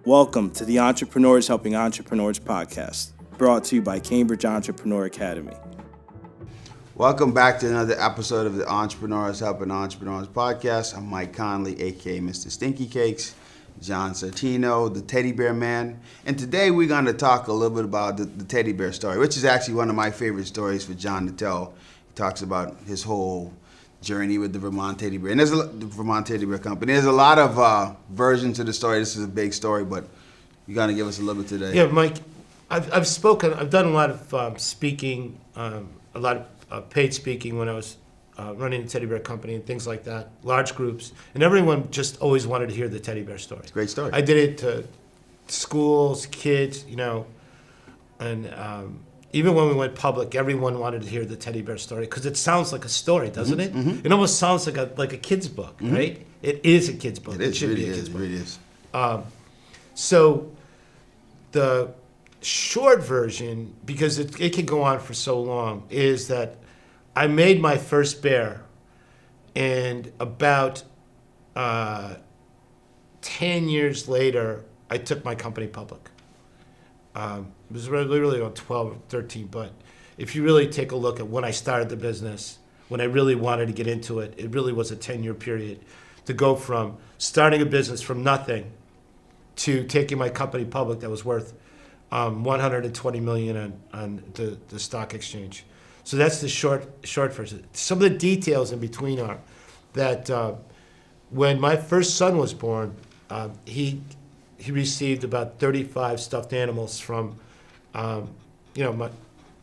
Welcome to the Entrepreneurs Helping Entrepreneurs podcast, brought to you by Cambridge Entrepreneur Academy. Welcome back to another episode of the Entrepreneurs Helping Entrepreneurs podcast. I'm Mike Conley, aka Mr. Stinky Cakes, John Sartino, the teddy bear man. And today we're going to talk a little bit about the teddy bear story, which is actually one of my favorite stories for John to tell. He talks about his whole journey with the Vermont teddy bear. And there's the Vermont teddy bear company. There's a lot of versions of the story. This is a big story, but you're going to give us a little bit today. Yeah, Mike, I've spoken, I've done a lot of speaking, a lot of paid speaking when I was running the teddy bear company and things like that, large groups, and everyone just always wanted to hear the teddy bear story. It's a great story. I did it to schools, kids, and even when we went public, everyone wanted to hear the teddy bear story because it sounds like a story, doesn't it? Mm-hmm. It almost sounds like a kid's book, right? It is a kid's book. It should really be a is. kid's It book. really is. So the short version, because it can go on for so long, is that I made my first bear, and about 10 years later, I took my company public. It was really on 12 or 13, but if you really take a look at when I started the business, when I really wanted to get into it, it really was a 10-year period to go from starting a business from nothing to taking my company public that was worth $120 million on the stock exchange. So that's the short version. Some of the details in between are that when my first son was born, he received about 35 stuffed animals from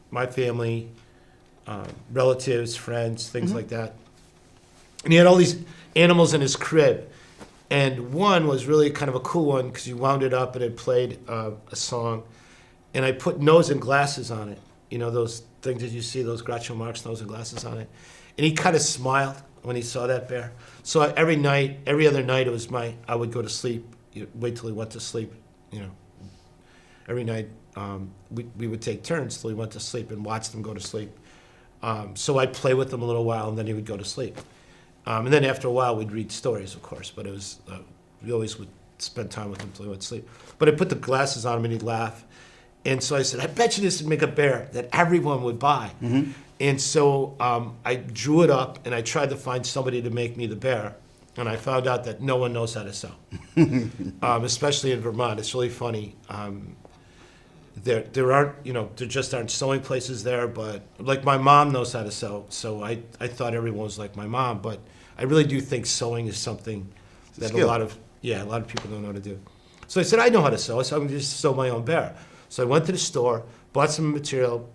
my family, relatives, friends, things like that. And he had all these animals in his crib. And one was really kind of a cool one because you wound it up and it played a song. And I put nose and glasses on it. You know, those things that you see, those Groucho Marx nose and glasses on it. And he kind of smiled when he saw that bear. So every other night, it was I would go to sleep, wait till he went to sleep, Every night, we would take turns till he went to sleep and watch them go to sleep. So I'd play with him a little while and then he would go to sleep. And then after a while, we'd read stories, of course, but it was, we always would spend time with him till he went to sleep. But I put the glasses on him and he'd laugh. And so I said, I bet you this would make a bear that everyone would buy. Mm-hmm. And so I drew it up and I tried to find somebody to make me the bear. And I found out that no one knows how to sew, especially in Vermont. It's really funny. There aren't, there just aren't sewing places there, but like my mom knows how to sew. So I thought everyone was like my mom, but I really do think sewing is something that a lot of people don't know how to do. So I said, I know how to sew, so I'm going to just sew my own bear. So I went to the store, bought some material,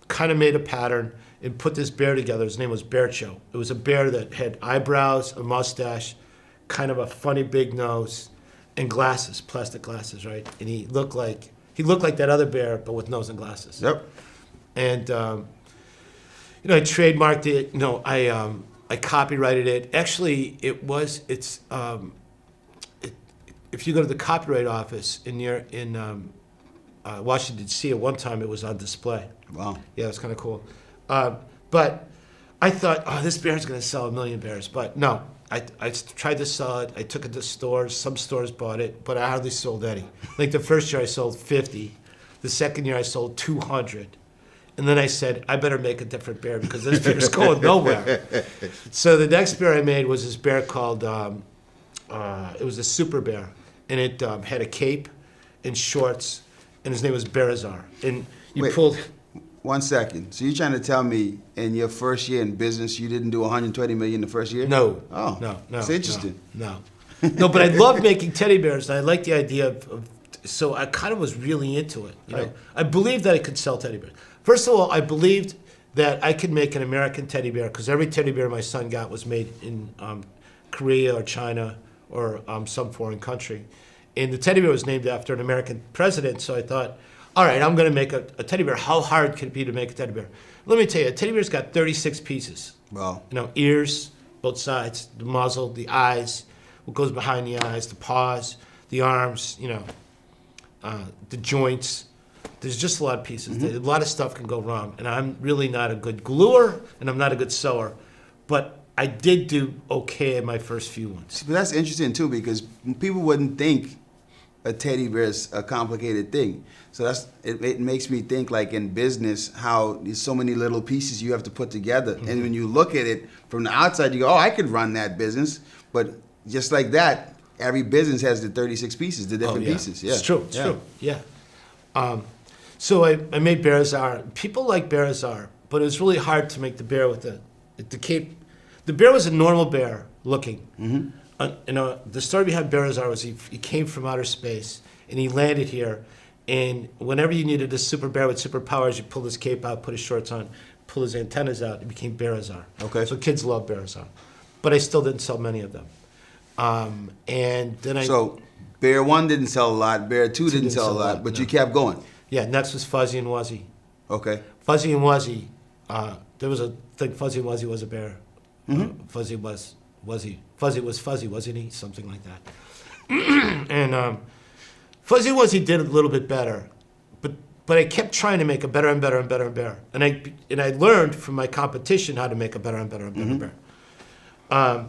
kind of made a pattern, and put this bear together. His name was Bearcho. It was a bear that had eyebrows, a mustache, kind of a funny big nose, and glasses, plastic glasses, right? And he looked like that other bear, but with nose and glasses. Yep. And I trademarked it. I copyrighted it. Actually, if you go to the copyright office in Washington, D.C., at one time it was on display. Wow. Yeah, it was kind of cool. But I thought, this bear's going to sell 1 million bears. But no, I tried to sell it. I took it to stores. Some stores bought it, but I hardly sold any. Like the first year I sold 50. The second year I sold 200. And then I said, I better make a different bear because this bear's going nowhere. So the next bear I made was this bear called, it was a super bear. And it had a cape and shorts. And his name was Bearazar. And pulled... 1 second. So you're trying to tell me in your first year in business, you didn't do 120 million the first year? No. Oh. No. It's interesting. No, but I love making teddy bears. And I like the idea of so I kind of was really into it. Right. I believed that I could sell teddy bears. First of all, I believed that I could make an American teddy bear because every teddy bear my son got was made in Korea or China or some foreign country. And the teddy bear was named after an American president, so I thought, all right, I'm going to make a teddy bear. How hard could it be to make a teddy bear? Let me tell you, a teddy bear's got 36 pieces. Wow. Ears, both sides, the muzzle, the eyes, what goes behind the eyes, the paws, the arms, the joints. There's just a lot of pieces. Mm-hmm. A lot of stuff can go wrong. And I'm really not a good gluer, and I'm not a good sewer. But I did do okay in my first few ones. But that's interesting, too, because people wouldn't think a teddy bear is a complicated thing. So it makes me think, like, in business, how there's so many little pieces you have to put together. Mm-hmm. And when you look at it from the outside, you go, oh, I could run that business. But just like that, every business has the 36 pieces, the different pieces. Yeah. It's true. It's true. Yeah. So I made Bear Azar. People like Bear Azar, but it was really hard to make the bear with the cape. The bear was a normal bear looking. Mm-hmm. The story behind Bear Azar was he came from outer space and he landed here. And whenever you needed a super bear with superpowers, you pull his cape out, put his shorts on, pull his antennas out. It became Bear Azar. Okay. So kids love Bear Azar, but I still didn't sell many of them. And then So Bear 1 didn't sell a lot, Bear 2 didn't sell a lot, but no. you kept going. Yeah, next was Fuzzy and Wuzzy. Okay. Fuzzy and Wuzzy, there was a thing, Fuzzy and Wuzzy was a bear. Fuzzy was Wuzzy. Fuzzy was Fuzzy, wasn't he? Something like that. And Fuzzy and Wuzzy did a little bit better, but I kept trying to make a better and better and better and better. And I learned from my competition how to make a better and better and better and better.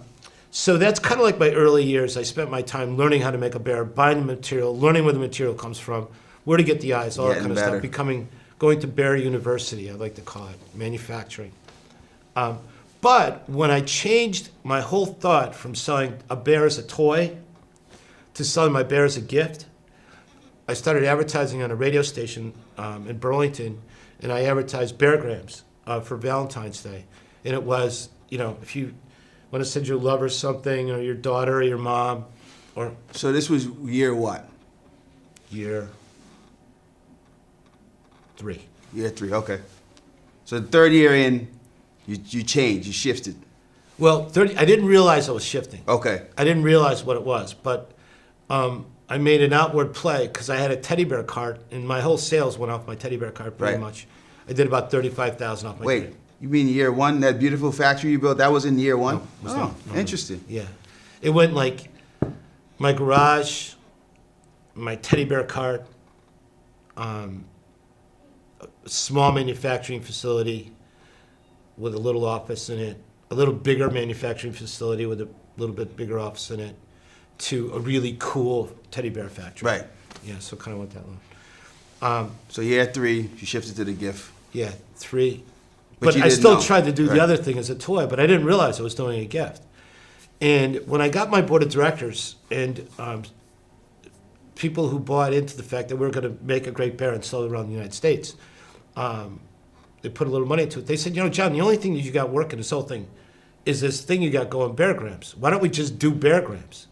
So that's kind of like my early years. I spent my time learning how to make a bear, buying the material, learning where the material comes from, where to get the eyes, all that kind of stuff. Going to Bear University, I like to call it, manufacturing. But when I changed my whole thought from selling a bear as a toy to selling my bear as a gift, I started advertising on a radio station in Burlington, and I advertised beargrams for Valentine's Day. And it was, if you want to send your lover something, or your daughter, or your mom, or... So this was year what? Year 3. Year 3, okay. So the third year in, you changed, you shifted. Well, I didn't realize I was shifting. Okay. I didn't realize what it was, but I made an outward play because I had a teddy bear cart, and my whole sales went off my teddy bear cart pretty much. I did about $35,000 off my Wait, you mean year 1, that beautiful factory you built, that was in year 1? No, it was not. No, interesting. Yeah. It went like my garage, my teddy bear cart, a small manufacturing facility with a little office in it, a little bigger manufacturing facility with a little bit bigger office in it, to a really cool teddy bear factory. Right. Yeah, so kind of went that long. So year 3, you shifted to the gift. Yeah, 3. But But you I didn't still know. tried to do Right. the other thing as a toy, but I didn't realize I was doing a gift. And when I got my board of directors and people who bought into the fact that we were going to make a great bear and sell it around the United States, they put a little money into it. They said, John, the only thing that you got working this whole thing is this thing you got going, beargrams. Why don't we just do beargrams?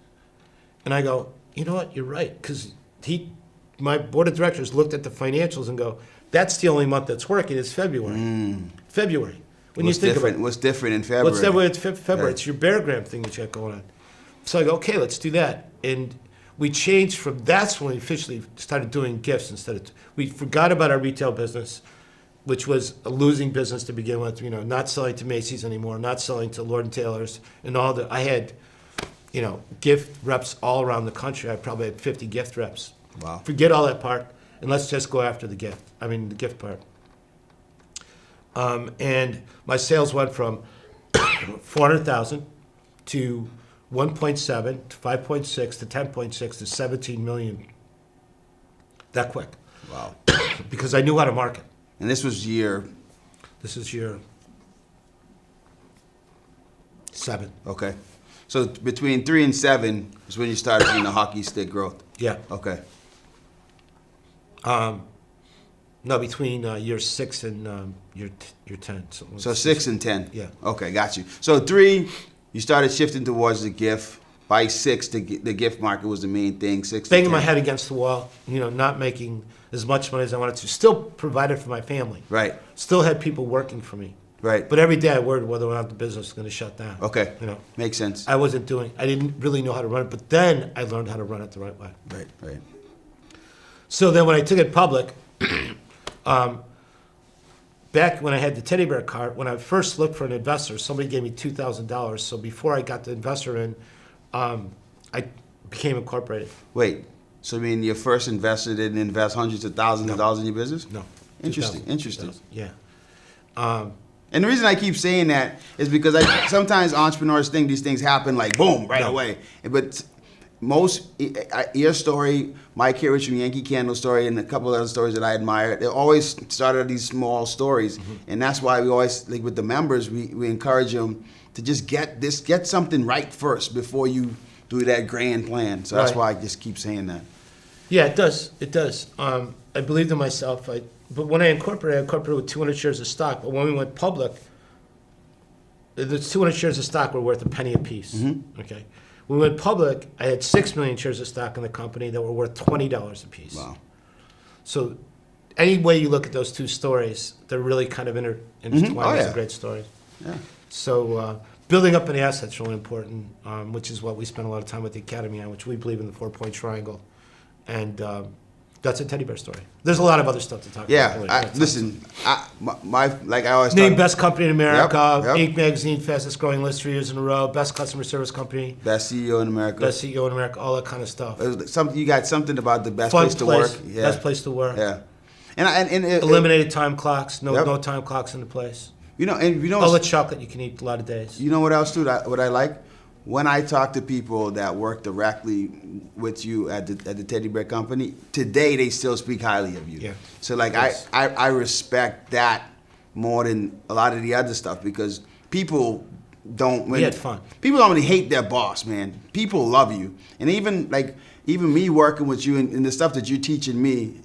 And I go, you know what, you're right. Because my board of directors looked at the financials and go, that's the only month that's working is February. February. When What's you think different? about it. What's different in February? What's that way? It's February. Right. It's your beargram thing that you got going on. So I go, okay, let's do that. And we changed from, that's when we officially started doing gifts instead of, we forgot about our retail business, which was a losing business to begin with, not selling to Macy's anymore, not selling to Lord & Taylor's, and I had, gift reps all around the country. I probably had 50 gift reps. Wow. Forget all that part, and let's just go after the gift part. And my sales went from 400,000 to 1.7 to 5.6 to 10.6 to 17 million. That quick. Wow. Because I knew how to market. And this was year... This is year 7. Okay. So between 3 and 7 is when you started seeing the hockey stick growth. Yeah. Okay. No, between year 6 and year 10. So 6 and 10. Yeah. Okay, got you. So 3, you started shifting towards the gift. By 6, the gift market was the main thing. 6 to Banging 10. my head against the wall, not making as much money as I wanted to. Still provided for my family. Right. Still had people working for me. Right. But every day I worried whether or not the business was going to shut down. Okay. You know, Makes sense. I didn't really know how to run it, but then I learned how to run it the right way. Right, right. So then when I took it public, back when I had the teddy bear cart, when I first looked for an investor, somebody gave me $2,000. So before I got the investor in, I became incorporated. Wait, so you mean your first investor didn't invest hundreds of thousands of dollars in your business? No. Interesting, 2000, interesting. 2000, yeah. And the reason I keep saying that is because sometimes entrepreneurs think these things happen like boom, right No. away. But your story, Mike Harris from Yankee Candle story, and a couple of other stories that I admire, they always started these small stories, and that's why we always, like with the members, we encourage them to just get something right first before you do that grand plan. So that's why I just keep saying that. Yeah, it does. It does. I believed in myself. But when I incorporated with 200 shares of stock. But when we went public, the 200 shares of stock were worth a penny apiece. Okay. When we went public, I had 6 million shares of stock in the company that were worth $20 apiece. Wow. So any way you look at those two stories, they're really kind of intertwined. Oh, It's yeah. a great story. Yeah. So building up an asset is really important, which is what we spend a lot of time with the Academy on, which we believe in the 4-point triangle. And that's a teddy bear story. There's a lot of other stuff to talk about. Yeah, listen, like I always Named talk, best company in America, Yep. Inc. magazine, fastest growing list 3 years in a row, best customer service company, best CEO in America. best CEO in America, all that kind of stuff. You got something about the best Fun place to work. Yeah. best place to work. Yeah. And Eliminated time clocks, no Yep. time clocks in the place. All the chocolate you can eat a lot of days. You know what else, dude? What I like? When I talk to people that work directly with you at the Teddy Bear Company, today they still speak highly of you. Yeah. So like Yes. I respect that more than a lot of the other stuff because people don't. We had fun. People don't really hate their boss, man. People love you, and even me working with you and the stuff that you're teaching me,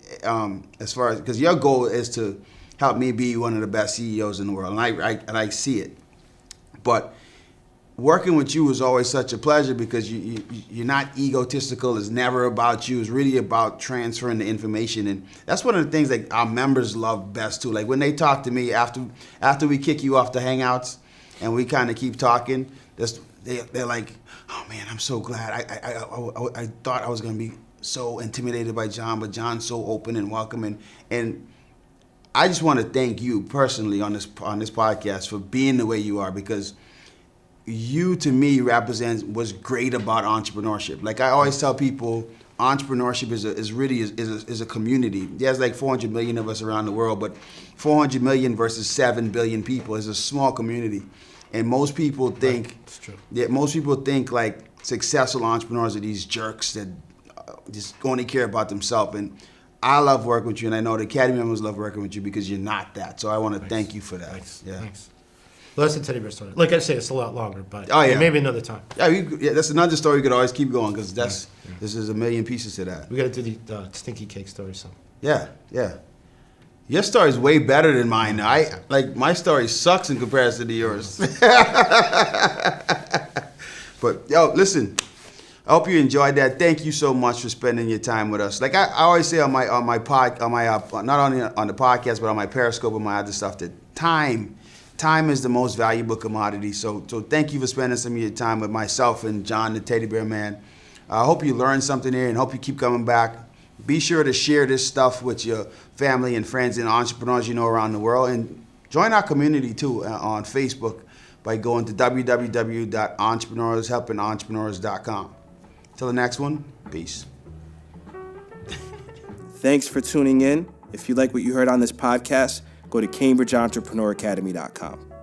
as far as because your goal is to help me be one of the best CEOs in the world, and I see it, but. Working with you was always such a pleasure because you're not egotistical. It's never about you. It's really about transferring the information, and that's one of the things that our members love best too. Like when they talk to me after we kick you off the Hangouts, and we kind of keep talking. They're like, "Oh man, I'm so glad. I thought I was gonna be so intimidated by John, but John's so open and welcoming." And I just want to thank you personally on this podcast for being the way you are because. You to me represents what's great about entrepreneurship. Like I always tell people, entrepreneurship is a community. There's like 400 million of us around the world, but 400 million versus 7 billion people is a small community. And most people think, It's true. Yeah, most people think like successful entrepreneurs are these jerks that just only care about themselves. And I love working with you, and I know the Academy members love working with you because you're not that. So I want to thank you for that. Thanks. Yeah. Thanks. Well, that's the teddy bear story. Like I say, it's a lot longer, but Oh, yeah. maybe another time. Yeah, that's another story you could always keep going because this is a million pieces to that. We got to do the stinky cake story. So Yeah. Your story's way better than mine. My story sucks in comparison to yours. But yo, listen. I hope you enjoyed that. Thank you so much for spending your time with us. Like I always say on my not only on the podcast but on my Periscope and my other stuff that time is the most valuable commodity. So thank you for spending some of your time with myself and John, the Teddy Bear Man. I hope you learned something here and hope you keep coming back. Be sure to share this stuff with your family and friends and entrepreneurs you know around the world. And join our community too on Facebook by going to www.entrepreneurshelpingentrepreneurs.com. Till the next one, peace. Thanks for tuning in. If you like what you heard on this podcast, go to CambridgeEntrepreneurAcademy.com.